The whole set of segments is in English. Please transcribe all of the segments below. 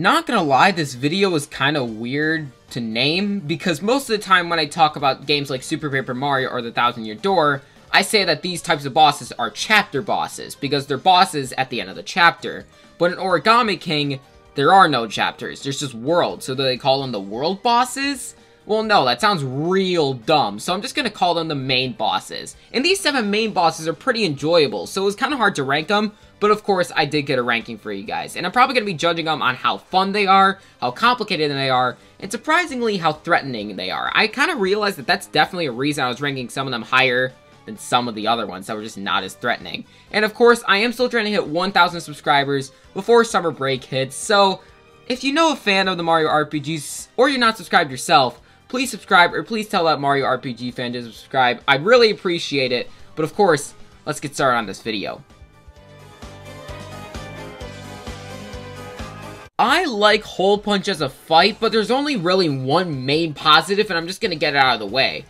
Not gonna lie, this video is kind of weird to name, because most of the time when I talk about games like Super Paper Mario or the Thousand Year Door, I say that these types of bosses are chapter bosses, because they're bosses at the end of the chapter. But in Origami King, there are no chapters, there's just worlds, so do they call them the world bosses? Well, no, that sounds real dumb, so I'm just gonna call them the main bosses. And these 7 main bosses are pretty enjoyable, so it was kind of hard to rank them, but of course, I did get a ranking for you guys. And I'm probably gonna be judging them on how fun they are, how complicated they are, and surprisingly, how threatening they are. I kind of realized that that's definitely a reason I was ranking some of them higher than some of the other ones that were just not as threatening. And of course, I am still trying to hit 1,000 subscribers before summer break hits, so if you know a fan of the Mario RPGs, or you're not subscribed yourself, please subscribe, or please tell that Mario RPG fan to subscribe. I'd really appreciate it. But of course, let's get started on this video. I like Hole Punch as a fight, but there's only really one main positive, and I'm just gonna get it out of the way.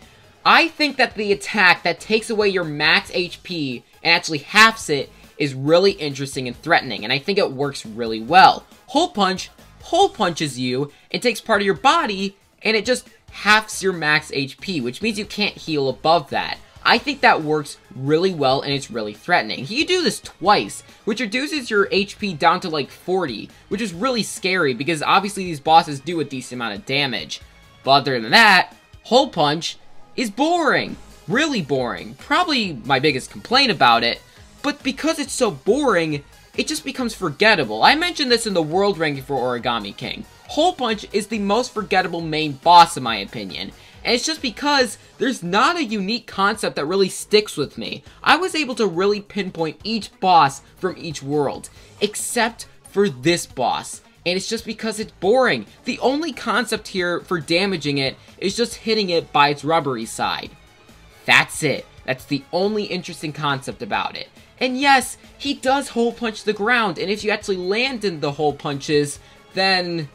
I think that the attack that takes away your max HP and actually halves it is really interesting and threatening, and I think it works really well. Hole punches you, it takes part of your body, and it just halves your max HP, which means you can't heal above that. I think that works really well, and it's really threatening. You do this twice, which reduces your HP down to like 40, which is really scary, because obviously these bosses do a decent amount of damage. But other than that, Hole Punch is boring. Really boring. Probably my biggest complaint about it, but because it's so boring, it just becomes forgettable. I mentioned this in the world ranking for Origami King. Hole Punch is the most forgettable main boss in my opinion, and it's just because there's not a unique concept that really sticks with me. I was able to really pinpoint each boss from each world, except for this boss, and it's just because it's boring. The only concept here for damaging it is just hitting it by its rubbery side. That's it. That's the only interesting concept about it. And yes, he does hole punch the ground, and if you actually land in the hole punches, then,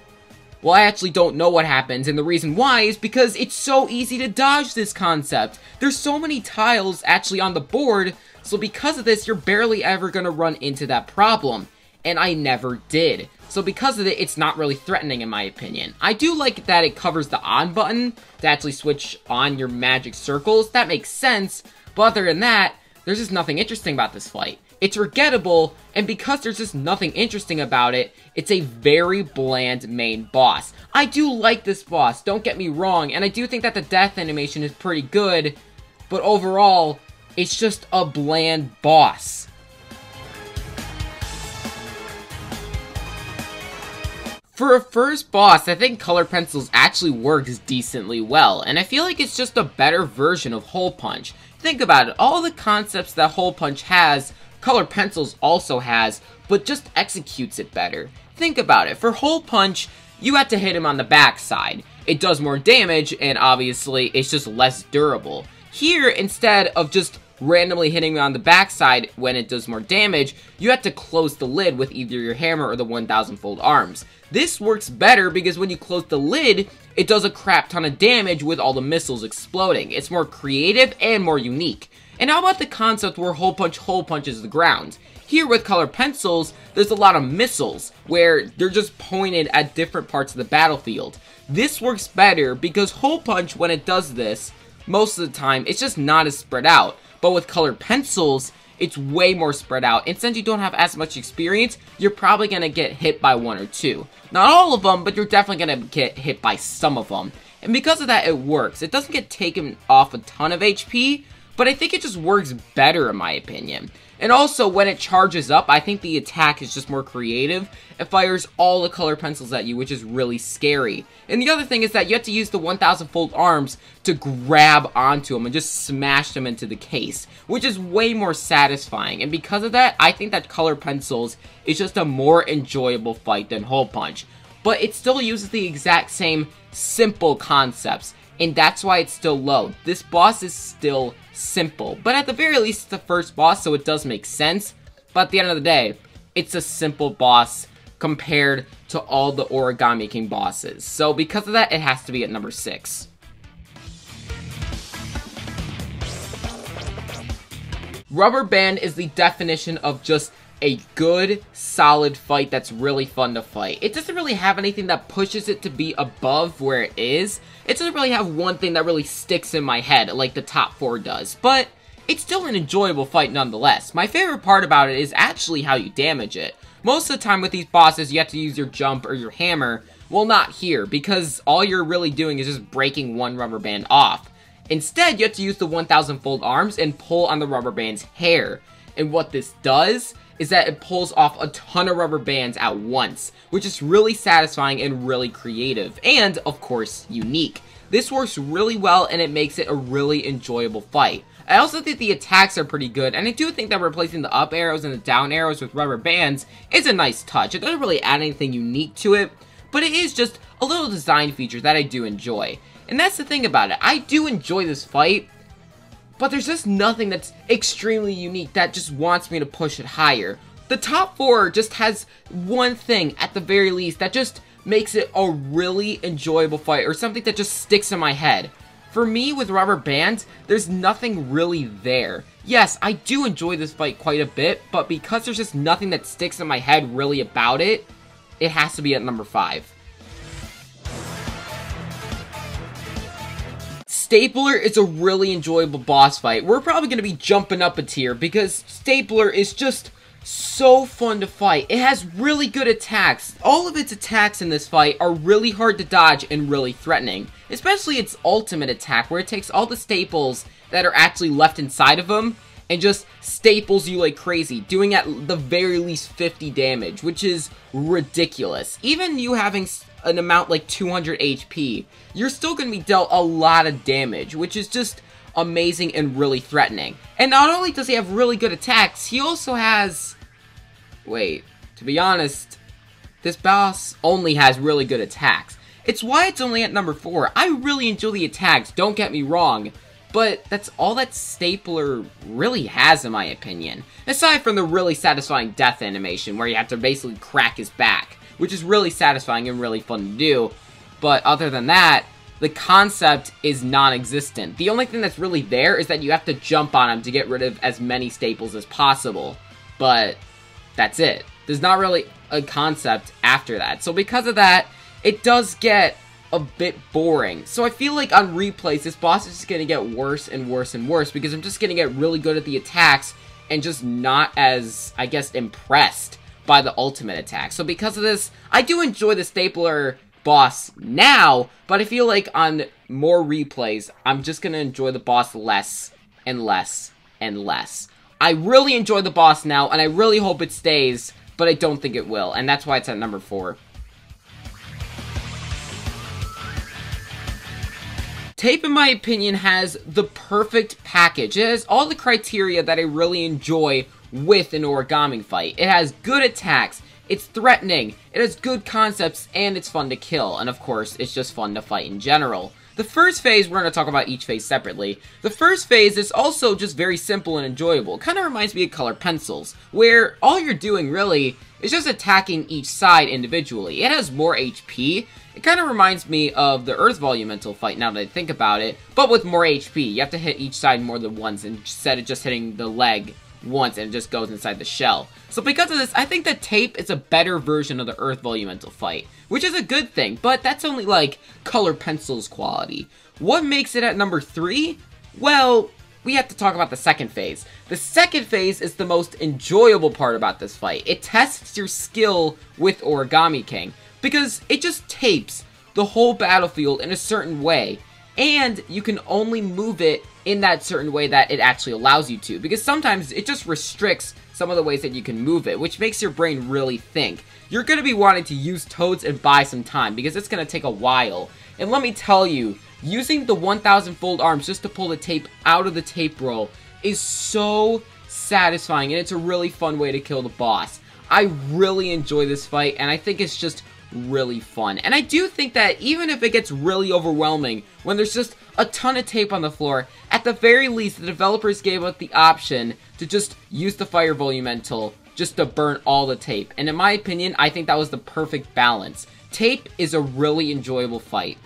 well, I actually don't know what happens, and the reason why is because it's so easy to dodge this concept. There's so many tiles actually on the board, so because of this, you're barely ever gonna run into that problem, and I never did. So because of it, it's not really threatening in my opinion. I do like that it covers the on button to actually switch on your magic circles. That makes sense, but other than that, there's just nothing interesting about this fight. It's forgettable, and because there's just nothing interesting about it, it's a very bland main boss. I do like this boss, don't get me wrong, and I do think that the death animation is pretty good, but overall, it's just a bland boss. For a first boss, I think Color Pencils actually works decently well, and I feel like it's just a better version of Hole Punch. Think about it, all the concepts that Hole Punch has, Color Pencils also has, but just executes it better. Think about it, for Hole Punch, you have to hit him on the backside. It does more damage, and obviously, it's just less durable. Here, instead of just randomly hitting him on the backside when it does more damage, you have to close the lid with either your hammer or the 1,000-fold arms. This works better because when you close the lid, it does a crap ton of damage with all the missiles exploding. It's more creative and more unique. And how about the concept where hole punches the ground? Here with Color Pencils, there's a lot of missiles where they're just pointed at different parts of the battlefield. This works better because Hole Punch, when it does this, most of the time, it's just not as spread out. But with Color Pencils, it's way more spread out, and since you don't have as much experience, you're probably going to get hit by 1 or 2. Not all of them, but you're definitely going to get hit by some of them. And because of that, it works. It doesn't get taken off a ton of HP, but I think it just works better in my opinion. And also, when it charges up, I think the attack is just more creative. It fires all the Color Pencils at you, which is really scary. And the other thing is that you have to use the 1,000-fold arms to grab onto them and just smash them into the case, which is way more satisfying. And because of that, I think that Color Pencils is just a more enjoyable fight than Hole Punch. But it still uses the exact same simple concepts, and that's why it's still low. This boss is still simple, but at the very least, it's the first boss, so it does make sense. But at the end of the day, it's a simple boss compared to all the Origami King bosses. So because of that, it has to be at number 6. Rubber Band is the definition of just a good, solid fight that's really fun to fight. It doesn't really have anything that pushes it to be above where it is. It doesn't really have one thing that really sticks in my head like the top 4 does, but it's still an enjoyable fight nonetheless. My favorite part about it is actually how you damage it. Most of the time with these bosses, you have to use your jump or your hammer. Well, not here, because all you're really doing is just breaking one rubber band off. Instead, you have to use the 1000 fold arms and pull on the rubber band's hair. And what this does is that it pulls off a ton of rubber bands at once, which is really satisfying and really creative, and, of course, unique. This works really well, and it makes it a really enjoyable fight. I also think the attacks are pretty good, and I do think that replacing the up arrows and the down arrows with rubber bands is a nice touch. It doesn't really add anything unique to it, but it is just a little design feature that I do enjoy. And that's the thing about it. I do enjoy this fight, but there's just nothing that's extremely unique that just wants me to push it higher. The top 4 just has one thing, at the very least, that just makes it a really enjoyable fight, or something that just sticks in my head. For me, with rubber bands, there's nothing really there. Yes, I do enjoy this fight quite a bit, but because there's just nothing that sticks in my head really about it, it has to be at number 5. Stapler is a really enjoyable boss fight. We're probably going to be jumping up a tier because Stapler is just so fun to fight. It has really good attacks. All of its attacks in this fight are really hard to dodge and really threatening. Especially its ultimate attack, where it takes all the staples that are actually left inside of them and just staples you like crazy, doing at the very least 50 damage, which is ridiculous. Even you having an amount like 200 HP, you're still going to be dealt a lot of damage, which is just amazing and really threatening. And not only does he have really good attacks, he also has... Wait, to be honest, this boss only has really good attacks. It's why it's only at number 4. I really enjoy the attacks, don't get me wrong, but that's all that Stapler really has in my opinion. Aside from the really satisfying death animation, where you have to basically crack his back, which is really satisfying and really fun to do, but other than that, the concept is non-existent. The only thing that's really there is that you have to jump on him to get rid of as many staples as possible, but that's it. There's not really a concept after that. So because of that, it does get a bit boring. So I feel like on replays, this boss is just going to get worse and worse and worse because I'm just going to get really good at the attacks and just not as, I guess, impressed by the ultimate attack. So because of this, I do enjoy the Stapler boss now, but I feel like on more replays, I'm just going to enjoy the boss less and less and less. I really enjoy the boss now, and I really hope it stays, but I don't think it will, and that's why it's at number 4. Tape, in my opinion, has the perfect package. It has all the criteria that I really enjoy with an origami fight. It has good attacks, it's threatening, it has good concepts, and it's fun to kill. And of course, it's just fun to fight in general. The first phase, we're going to talk about each phase separately. The first phase is also just very simple and enjoyable. It kind of reminds me of colored pencils, where all you're doing really is just attacking each side individually. It has more HP. It kind of reminds me of the Earth Volumental fight now that I think about it, but with more HP. You have to hit each side more than once instead of just hitting the leg once and it just goes inside the shell. So because of this, I think that Tape is a better version of the Earth Volumental fight, which is a good thing, but that's only like color pencils quality. What makes it at number 3? Well, we have to talk about the second phase. The second phase is the most enjoyable part about this fight. It tests your skill with Origami King, because it just tapes the whole battlefield in a certain way, and you can only move it in that certain way that it actually allows you to, because sometimes it just restricts some of the ways that you can move it, which makes your brain really think. You're going to be wanting to use Toads and buy some time, because it's going to take a while. And let me tell you, using the 1000 fold arms just to pull the tape out of the tape roll is so satisfying, and it's a really fun way to kill the boss. I really enjoy this fight, and I think it's just really fun. And I do think that even if it gets really overwhelming when there's just a ton of tape on the floor, at the very least the developers gave us the option to just use the fire volumental just to burn all the tape. And in my opinion, I think that was the perfect balance. Tape is a really enjoyable fight.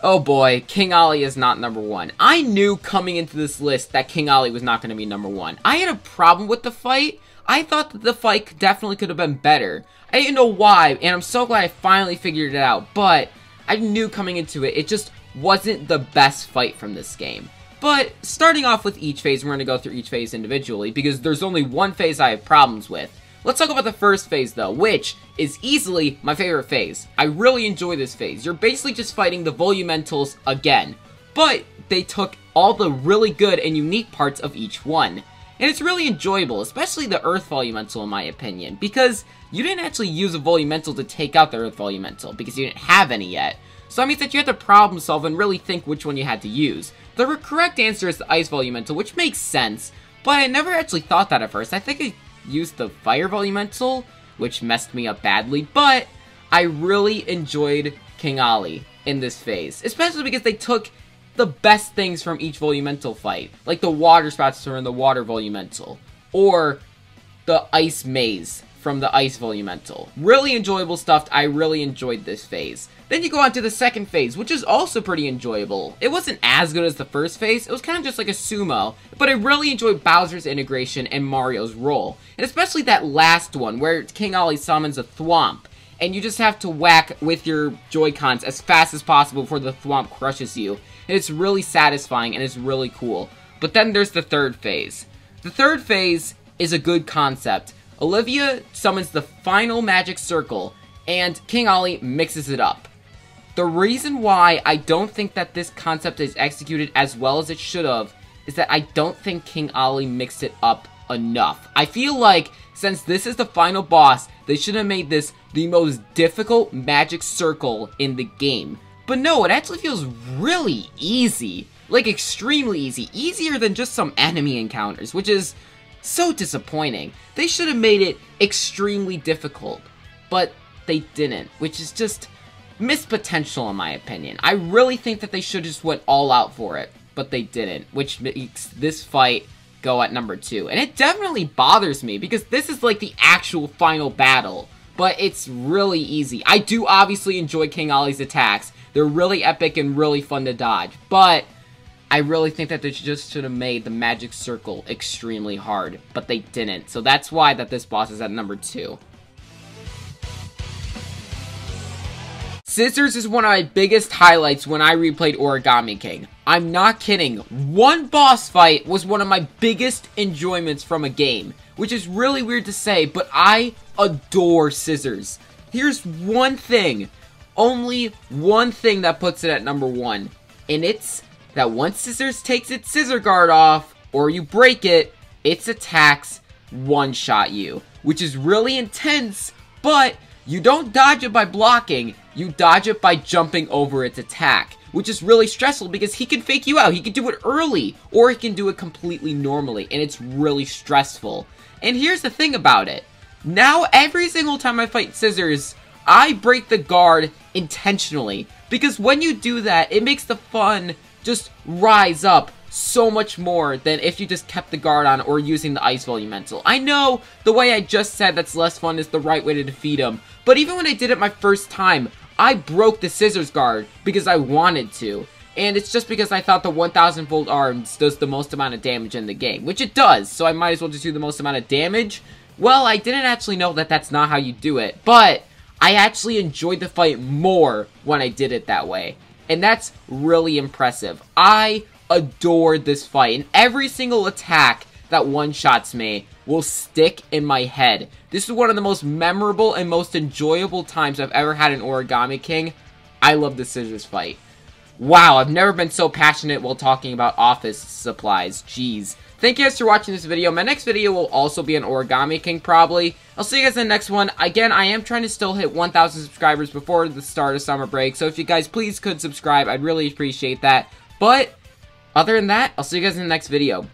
Oh boy, King Ali is not number 1. I knew coming into this list that King Ali was not going to be number 1. I had a problem with the fight. I thought that the fight definitely could have been better. I didn't know why, and I'm so glad I finally figured it out, but I knew coming into it, it just wasn't the best fight from this game. But starting off with each phase, we're going to go through each phase individually, because there's only one phase I have problems with. Let's talk about the first phase though, which is easily my favorite phase. I really enjoy this phase. You're basically just fighting the Volumentals again, but they took all the really good and unique parts of each one. And it's really enjoyable, especially the Earth Volumental in my opinion, because you didn't actually use a Volumental to take out the Earth Volumental, because you didn't have any yet. So that means that you had to problem solve and really think which one you had to use. The correct answer is the Ice Volumental, which makes sense, but I never actually thought that at first. I think I used the Fire Volumental, which messed me up badly, but I really enjoyed King Ali in this phase, especially because they took the best things from each Volumental fight, like the Water Spouts from the Water Volumental, or the Ice Maze from the Ice Volumental. Really enjoyable stuff. I really enjoyed this phase. Then you go on to the second phase, which is also pretty enjoyable. It wasn't as good as the first phase, it was kind of just like a sumo, but I really enjoyed Bowser's integration and Mario's role. And especially that last one, where King Ali summons a Thwomp, and you just have to whack with your Joy-Cons as fast as possible before the Thwomp crushes you. And it's really satisfying, and it's really cool. But then there's the third phase. The third phase is a good concept. Olivia summons the final magic circle, and King Ali mixes it up. The reason why I don't think that this concept is executed as well as it should have is that I don't think King Ali mixed it up enough. I feel like since this is the final boss, they should have made this the most difficult magic circle in the game. But no, it actually feels really easy. Like extremely easy. Easier than just some enemy encounters, which is so disappointing. They should have made it extremely difficult, but they didn't, which is just missed potential in my opinion. I really think that they should just went all out for it, but they didn't, which makes this fight go at number 2. And it definitely bothers me because this is like the actual final battle, but it's really easy. I do obviously enjoy King Ali's attacks. They're really epic and really fun to dodge, but I really think that they just should have made the magic circle extremely hard, but they didn't. So that's why that this boss is at number 2. Scissors is one of my biggest highlights when I replayed Origami King. I'm not kidding. One boss fight was one of my biggest enjoyments from a game, which is really weird to say, but I adore Scissors. Here's one thing, only one thing that puts it at number 1, and it's that once Scissors takes its Scissor Guard off, or you break it, its attacks one-shot you, which is really intense, but you don't dodge it by blocking, you dodge it by jumping over its attack, which is really stressful because he can fake you out. He can do it early, or he can do it completely normally, and it's really stressful. And here's the thing about it. Now, every single time I fight Scissors, I break the guard intentionally, because when you do that, it makes the fun just rise up so much more than if you just kept the guard on or using the Ice Volumental. I know the way I just said that's less fun is the right way to defeat him, but even when I did it my first time, I broke the Scissors Guard because I wanted to. And it's just because I thought the 1000 volt arms does the most amount of damage in the game, which it does, so I might as well just do the most amount of damage. Well, I didn't actually know that that's not how you do it, but I actually enjoyed the fight more when I did it that way. And that's really impressive. I adored this fight, and every single attack that one-shots me will stick in my head. This is one of the most memorable and most enjoyable times I've ever had in Origami King. I love the Scissors fight. Wow, I've never been so passionate while talking about office supplies. Jeez. Thank you guys for watching this video. My next video will also be on Origami King, probably. I'll see you guys in the next one. Again, I am trying to still hit 1,000 subscribers before the start of summer break, so if you guys please could subscribe, I'd really appreciate that. But other than that, I'll see you guys in the next video.